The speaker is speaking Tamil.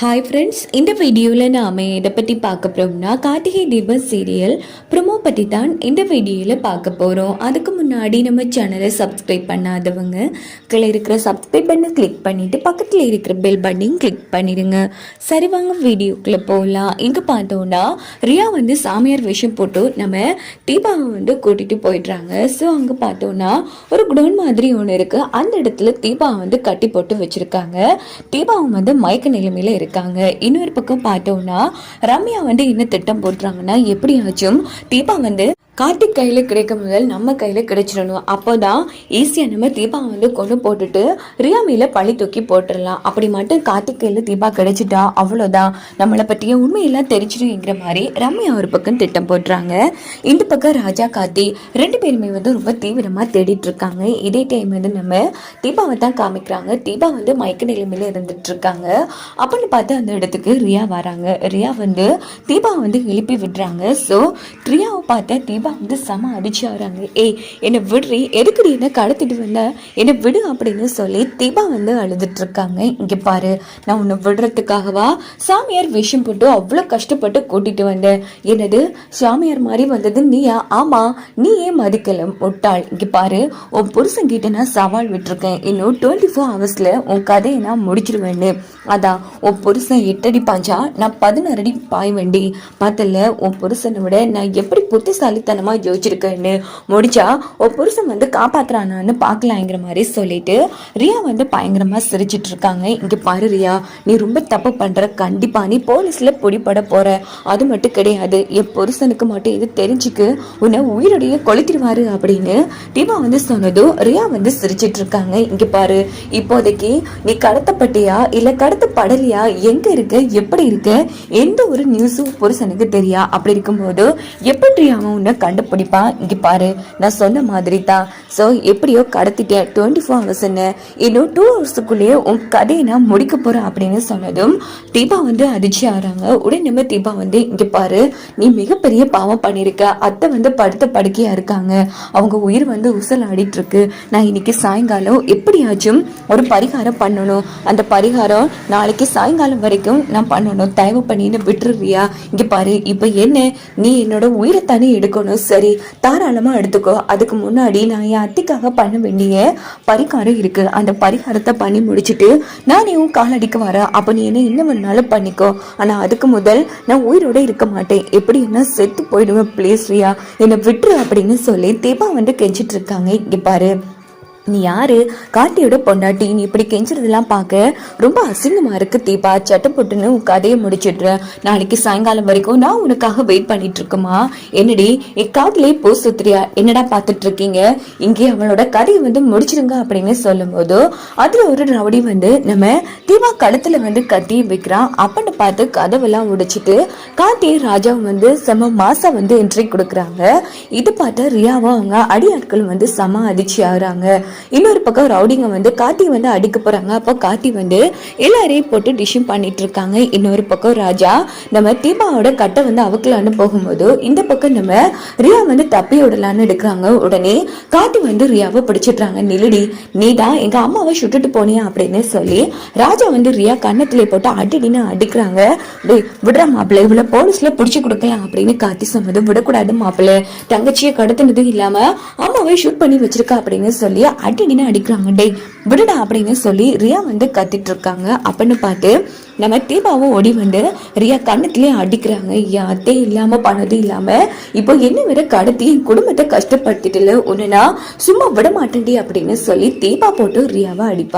ஹாய் ஃப்ரெண்ட்ஸ், இந்த வீடியோவில் நாம் எதை பற்றி பார்க்க போகிறோம்னா கார்த்திகை தீபம் சீரியல் ப்ரொமோ பற்றி தான் இந்த வீடியோவில் பார்க்க போகிறோம். அதுக்கு முன்னாடி நம்ம சேனலை சப்ஸ்கிரைப் பண்ணாதவங்க கீழே இருக்கிற சப்ஸ்கிரைப் பண்ண கிளிக் பண்ணிவிட்டு பக்கத்தில் இருக்கிற பெல் பட்டனையும் கிளிக் பண்ணிடுங்க. சரி வாங்க வீடியோக்குள்ளே போகலாம். இங்கே பார்த்தோன்னா ரியா சாமியார் வேஷம் போட்டு நம்ம தீபாவை கூட்டிகிட்டு போயிடுறாங்க. ஸோ அங்கே பார்த்தோன்னா ஒரு குடோன் மாதிரி ஒன்று இருக்குது. அந்த இடத்துல தீபாவை கட்டி போட்டு வச்சுருக்காங்க. தீபாவை மயக்க நிலைமையில் இருக்காங்க. இன்னொரு பக்கம் பார்த்தோம்னா ரம்யா என்ன திட்டம் போடுறாங்கன்னா, எப்படியாச்சும் தீபா கார்த்திக் கையில் கிடைக்கும் முதல் நம்ம கையில் கிடைச்சிடணும். அப்போதான் ஈஸியாக நம்ம தீபா கொண்டு போட்டுட்டு ரியா மேல பழி தூக்கி போட்டுடலாம். அப்படி மட்டும் கார்த்திக் கையில் தீபா கிடைச்சிட்டா அவ்வளோதான், நம்மளை பற்றிய உண்மையெல்லாம் தெரிஞ்சிடுங்கிற மாதிரி ரம்யா ஒரு பக்கம் திட்டம் போட்டுறாங்க. இந்த பக்கம் ராஜா கார்த்தி ரெண்டு பேருமே ரொம்ப தீவிரமாக தேடிட்டு இருக்காங்க. இதே டைம் நம்ம தீபாவை தான் காமிக்கிறாங்க. தீபா மயக்க நிலைமையில இருந்துட்டு இருக்காங்க. அப்படின்னு பார்த்து அந்த இடத்துக்கு ரியா வராங்க. ரியா தீபா எழுப்பி விடுறாங்க. ஸோ ரியாவை பார்த்த தீபா செம அடிச்சு ஆறாங்க. ஏய் என்னை விடுறி, எதுக்குடி என்ன கடத்திட்டு வந்த, என்னை விடு அப்படின்னு சொல்லி தீபா அழுதுட்டு இருக்காங்க. இங்க பாரு, நான் உன்னை விடுறதுக்காகவா சாமியார் விஷயம் போட்டு அவ்வளோ கஷ்டப்பட்டு கூட்டிட்டு வந்தேன். என்னது சாமியார் மாதிரி வந்தது நீயா? ஆமா, நீ ஏன் மதிக்கல முட்டாள். இங்க பாரு, உன் புருஷன்கிட்ட நான் சவால் விட்டுருக்கேன். இன்னும் 24 ஹவர்ஸ்ல உன் கதையை நான் முடிச்சிருவேன்னு. அதான் உன் புருஷன் 8 அடி பாஞ்சா நான் 16 அடி பாய் வண்டி. பார்த்தல உன் புருஷனை விட நான் எப்படி புத்திசாலித்தனமா யோசிச்சிருக்கேன்னு. முடிச்சா உன் புருஷன் காப்பாத்துறானான்னு பார்க்கலாங்கிற மாதிரி சொல்லிட்டு ரியா பயங்கரமா சிரிச்சிட்டு இருக்காங்க. இங்க பாரு ரியா, நீ ரொம்ப தப்பு பண்ற. கண்டிப்பா நீ போலீஸ்ல பிடிபட போற. அது மட்டும் கிடையாது, என் புருஷனுக்கு மட்டும் இது தெரிஞ்சுக்கு உன்னை உயிரோடைய கொளுத்திடுவாரு அப்படின்னு தீபா சொன்னதும் ரியா சிரிச்சிட்டு இருக்காங்க. இங்க பாரு, இப்போதைக்கு நீ கடத்தப்பட்டியா இல்ல கடத்தப்படலையா, எங்க இருக்க, எப்படி இருக்க, எந்த ஒரு நியூஸும் புருஷனுக்கு தெரியா. அப்படி இருக்கும்போது எப்படி அவன் உன்னை கண்டுபிடிப்பான். இங்க பாரு, நான் சொன்ன மாதிரி தான். ஸோ எப்படியோ கடத்திட்டேன். 24 ஹவர்ஸ் இன்னும் 2 ஹவர்ஸுக்குள்ளேயே உன் கதையை நான் முடிக்க போறேன் அப்படின்னு சொன்னதும் தீபா அதிர்ச்சி ஆறாங்க. உடனே நம்ம தீபா இங்க பாரு, நீ மிகப்பெரிய பாவம் பண்ணிருக்க. அத்தை படுத்த படுக்கையா இருக்காங்க. அவங்க உயிர் உசல் ஆடிட்டு இருக்கு. நான் இன்னைக்கு சாயங்காலம் எப்படியாச்சும் ஒரு பரிகாரம் பண்ணணும். அந்த பரிகாரம் நாளைக்கு சாயங்காலம் வரைக்கும் நான் பண்ணணும். தயவு பண்ணின்னு விட்டுறியா? இங்க பாரு, இப்ப என்ன, நீ என்னோட உயிரை தானே எடுக்கணும். சரி, தாராளமா எடுத்துக்கோ. அதுக்கு முன்னாடி நான் என் அத்திக்காக பண்ண வேண்டிய பரிகாரம் இருக்கு. அந்த பரிகாரத்தை பண்ணி முடிச்சுட்டு நான் உன் காலடிக்கு வரேன். அப்ப நீ என்ன இன்னும் வேணாலும் பண்ணிக்கோ. ஆனா அதுக்கு முதல் நான் உயிரோட இருக்க மாட்டேன். எப்படி என்ன செத்து போயிடுவேன். பிளீஸ் ரியா, என்னை விட்டுரு அப்படின்னு சொல்லி தீபா கெஞ்சிட்டு இருக்காங்க. இங்க பாரு, நீ யாரு, கார்த்தியோட பொண்டாட்டி, நீ இப்படி கெஞ்சுறதெல்லாம் பார்க்க ரொம்ப அசிங்கமா இருக்கு தீபா. சட்டை போட்டுன்னு உன் கதையை முடிச்சிடுறேன். நாளைக்கு சாயங்காலம் வரைக்கும் நான் உனக்காக வெயிட் பண்ணிட்டு இருக்குமா? என்னடி என் காட்டிலே போ சுத்திரியா, என்னடா பார்த்துட்டு இருக்கீங்க, இங்கே அவளோட கதையை முடிச்சிருங்க அப்படின்னு சொல்லும் போது அதுல ஒரு ரவுடி நம்ம தீபா கடத்துல கத்தி வைக்கிறான். அப்படின்னு பார்த்து கதவெல்லாம் உடைச்சிட்டு கார்த்தி ராஜாவும் செம மாசா என்ட்ரி கொடுக்குறாங்க. இது பார்த்த ரியாவும் அவங்க அடியாட்கள் செம அதிர்ச்சி ஆகுறாங்க. இன்னொரு பக்கம் ரவுடிங்க கார்த்தி அடிக்க போறாங்க. அப்போ கார்த்தி எல்லாரையும் போட்டு டிஷ்யூம் பண்ணிட்டு இருக்காங்க. இன்னொரு பக்கம் ராஜா நம்ம தீபாவோட கட்டை அவக்கலான்னு போகும்போது இந்த பக்கம் நம்ம ரியா தப்பி விடலான்னு எடுக்கிறாங்க. உடனே கார்த்தி ரியாவை பிடிச்சிடுறாங்க. நிலுடி, நீ தான் எங்க அம்மாவை சுட்டுட்டு போனியா அப்படின்னு சொல்லி ராஜா ரியா கண்ணத்திலே போட்டு அடின்னு அடிக்கிறாங்க. விடுற மாப்பிள்ளை, இவ்வளவு போலீஸ்ல பிடிச்சு கொடுக்கலாம் அப்படின்னு கார்த்தி சொன்னது விடக்கூடாது மாப்பிள்ளை, தங்கச்சியை கடத்தினது இல்லாம அம்மாவை ஷூட் பண்ணி வச்சிருக்கா அப்படின்னு சொல்லி அடின்னு அடிக்கிறாங்க. டே விடுடா அப்படின்னு சொல்லி ரியா கத்திட்டு இருக்காங்க. அப்படின்னு பார்த்து நம்ம தீபாவும் ஓடி ரியா கண்ணத்திலே அடிக்கிறாங்க. யாத்தே இல்லாம பண்ணது இல்லாம இப்போ என்ன வேற கடத்தி குடும்பத்தை கஷ்டப்படுத்திட்டு உன்னை நான் சும்மா விட மாட்டேன்டி அப்படின்னு சொல்லி தீபா போட்டு ரியாவை அடிப்பா.